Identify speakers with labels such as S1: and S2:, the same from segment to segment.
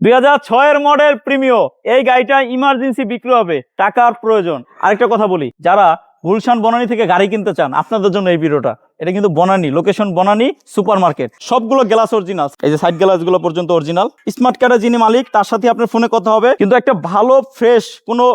S1: 2006 model Premio এই গাড়িটা emergency বিক্রি হবে, টাকার প্রয়োজন। আরেকটা কথা বলি, যারা গুলশান বনানী থেকে গাড়ি কিনতে চান আপনাদের জন্য এই ভিডিওটা। এটা কিন্তু Banani, location Banani super market, সবগুলো গ্লাস অরিজিনাল, এই যে সাইড গ্লাস গুলো পর্যন্ত অরিজিনাল। স্মার্ট কার্ডের যিনি মালিক তার সাথে আপনার ফোনে কথা হবে, কিন্তু একটা ভালো ফ্রেশ কোনো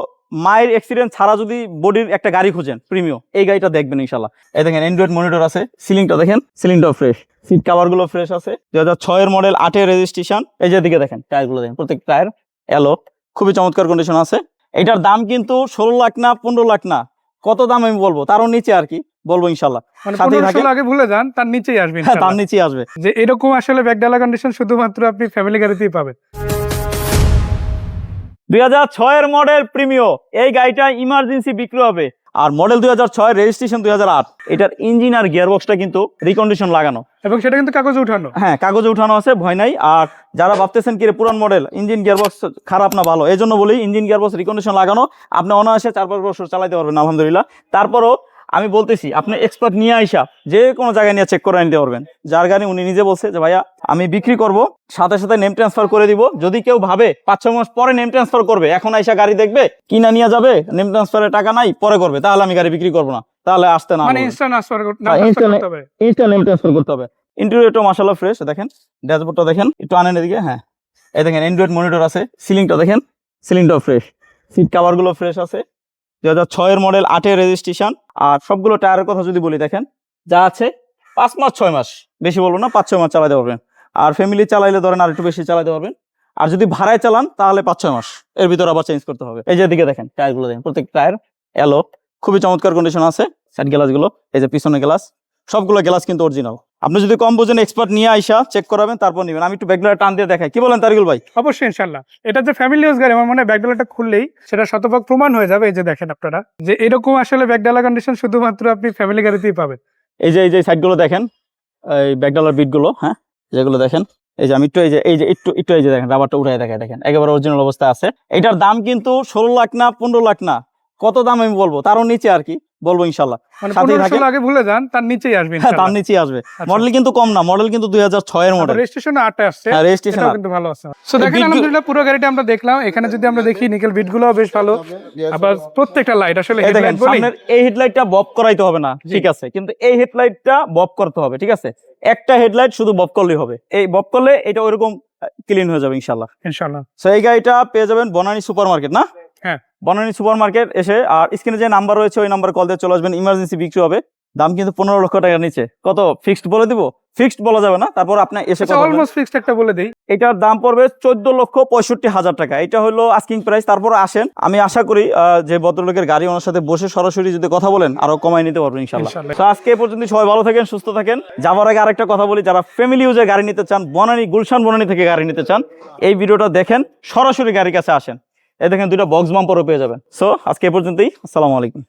S1: মায়ের এক্সিডেন্ট ছাড়া যদি বডির একটা গাড়ি খুঁজেন প্রিমিও, এই গাড়িটা দেখবেন ইনশাল্লাহ। এই দেখেন অ্যান্ড্রয়েড মনিটর আছে, সিলিংটা দেখেন, সিলিংটাও ফ্রেশ, সিট কাভার গুলো ফ্রেশ আছে। 2006 মডেল, 8 রেজিস্ট্রেশন। এই যে দিকে দেখেন টায়ার গুলো দেখেন, প্রত্যেক টায়ার এলো, খুবই চমৎকার কন্ডিশন আছে। এটার দাম কিন্তু 16 লাখ না 15 লাখ না, কত দাম আমি বলবো তারও নিচে আর কি বলবো ইনশাল্লাহ।
S2: মানে 15 আগে ভুলে যান, তার নিচেই আসবে,
S1: তার নিচেই আসবে।
S2: যে এরকম আসলে ব্যাকডালা কন্ডিশন শুধুমাত্র আপনি ফ্যামিলি গাড়িতেই পাবেন।
S1: 2006 মডেল প্রিমিও এই গাড়িটা ইমার্জেন্সি বিক্রি হবে, আর মডেল 2006, রেজিস্ট্রেশন 2008। এটার ইঞ্জিন আর গিয়ারবক্সটা কিন্তু রিকন্ডিশন লাগানো,
S2: এবং সেটা কিন্তু কাগজে উঠানো।
S1: হ্যাঁ কাগজে উঠানো আছে, ভয় নাই। আর যারা ভাবতেছেন কি পুরান মডেল ইঞ্জিন গিয়ারবক্স খারাপ না ভালো, এই জন্য বলি ইঞ্জিন গিয়ারবক্স রিকন্ডিশন লাগানো, আপনি অনায়াসে 4-5 বছর চালাতে পারবেন আলহামদুলিল্লাহ। তারপরও আমি বলতেছি আপনি এক্সপার্ট নিয়ে আইসা যে কোনো জায়গায় নিয়ে চেক করে নিতে পারবেন। যার গাড়ি উনি নিজে বলছে যে ভাইয়া আমি বিক্রি করব, সাথে সাথে নেম ট্রান্সফার করে দিব। যদি কেউ ভাবে 5-6 মাস পরে নেম ট্রান্সফার করবে, এখন আইসা গাড়ি দেখবে কিনা নিয়ে যাবে, নেম ট্রান্সফারের টাকা নাই পরে করবে, তাহলে আমি গাড়ি বিক্রি করবো না, তাহলে আসতে না,
S2: মানে ইনস্ট্যান্ট ট্রান্সফার করতে হবে,
S1: ইনস্ট্যান্ট নেম ট্রান্সফার করতে হবে। ইন্টেরিয়রটা মাশাআল্লাহ ফ্রেশ, দেখেন ড্যাশবোর্ডটা দেখেন, একটু আনেন এদিকে। হ্যাঁ এই দেখেন অ্যান্ড্রয়েড মনিটর আছে, সিলিংটা দেখেন, সিলিংটাও ফ্রেশ, সিট কাভার গুলো ফ্রেশ আছে। 2006 মডেল, 8 রেজিস্ট্রেশন। আর সবগুলো টায়ারের কথা যদি বলি, দেখেন যা আছে 5 মাস 6 মাস, বেশি বলবো না, 5-6 মাস চালাতে পারবেন। আর ফ্যামিলি চালাইলে ধরেন আর একটু বেশি চালাতে পারবেন। আর যদি ভাড়ায় চালান তাহলে 5-6 মাস, এর ভিতরে আবার চেঞ্জ করতে হবে। এই যে দিকে দেখেন টায়ারগুলো দেখেন, প্রত্যেক টায়ার এলো, খুবই চমৎকার কন্ডিশন আছে। সাইড গ্লাস গুলো, এই যে পিছনে গ্লাস, সবগুলো গ্লাস কিন্তু অরিজিনাল। আপনি যদি কম বোঝেন এক্সপার্ট নিয়ে আইসা চেক করাবেন, তারপর নেবেন। আমি একটু ব্যাকডালা টান দিয়ে দেখাই, কি বলেন তারিকুল ভাই?
S2: অবশ্যই ইনশাআল্লাহ। এটা যে ফ্যামিলি ইউজ গাড়ি, আমার মনে হয় ব্যাকডালাটা খুললেই সেটা শতভাগ প্রমাণ হয়ে যাবে। এই যে দেখেন আপনারা, যে এরকম আসলে ব্যাকডালা কন্ডিশন শুধুমাত্র আপনি ফ্যামিলি গাড়িতেই পাবেন।
S1: এই যে সাইড গুলো দেখেন, এই ব্যাকডালার বিট গুলো, হ্যাঁ যেগুলো দেখেন, এই যে আমি একটু একটু এই যে দেখেন রাবারটা উঠাই দেখায়, দেখেন একেবারে অরিজিনাল অবস্থা আছে। এটার দাম কিন্তু 16 লাখ না 15 লাখ না, কত দাম আমি বলবো তারও নিচে আর কি বলবো ইনশাল্লাহ।
S2: মানে 15 আগে ভুলে যান, তার নিচেই আসবে,
S1: তার নিচেই আসবে। মডেল কিন্তু কম না, মডেল কিন্তু 2006 এর মডেল,
S2: রেজিস্ট্রেশন 8 এ আসছে,
S1: রেজিস্ট্রেশন
S2: কিন্তু ভালো আছে। সো দেখেন আলহামদুলিল্লাহ পুরো গাড়িটা আমরা দেখলাম। এখানে যদি আমরা দেখি নিকেল বিট গুলো বেশ ভালো, আবার প্রত্যেকটা লাইট আসলে হেডলাইট বলি,
S1: সামনের এই হেডলাইটটা বব করাইতে হবে না, ঠিক আছে, কিন্তু এই হেডলাইটটা বব করতে হবে, ঠিক আছে। একটা হেডলাইট শুধু বব করলেই হবে, এই বব করলে এটা ওইরকম ক্লিন হয়ে যাবে ইনশাআল্লাহ। সো এই গাড়িটা পেয়ে যাবেন বনানী সুপার মার্কেট, না?
S2: হ্যাঁ,
S1: বনানী সুপার মার্কেট এসে, আর স্ক্রিনে যে নাম্বার রয়েছে ওই নাম্বার কল দিয়ে চলে আসবেন। ইমার্জেন্সি বিক্রি হবে, দাম কিন্তু 15 লক্ষ টাকার নিচে। কত ফিক্সড বলে দিব? ফিক্সড বলা যাবে না, তারপর আপনি এসে
S2: অলমোস্ট ফিক্সড একটা বলে দেই।
S1: এটার দাম পড়বে 14,65,000 টাকা। এটা হলো আস্কিং প্রাইস। তারপর আসেন, আমি আশা করি যে ভদ্রলোকের গাড়ি, ওনার সাথে বসে সরাসরি যদি কথা বলেন আরো কমাই নিতে পারবেন ইনশাআল্লাহ। তো আজকে এ পর্যন্ত, সবাই ভালো থাকেন, সুস্থ থাকেন। যাওয়ার আগে আরেকটা কথা বলি, যারা ফ্যামিলি ইউজে গাড়ি নিতে চান, বনানী গুলশান বনানী থেকে গাড়ি নিতে চান, এই ভিডিওটা দেখেন, সরাসরি গাড়ির কাছে আসেন। এই দেখেন দুইটা বক্স বাম্পারও পেয়ে যাবেন। সো আজকে এ পর্যন্তই, আসসালামু আলাইকুম।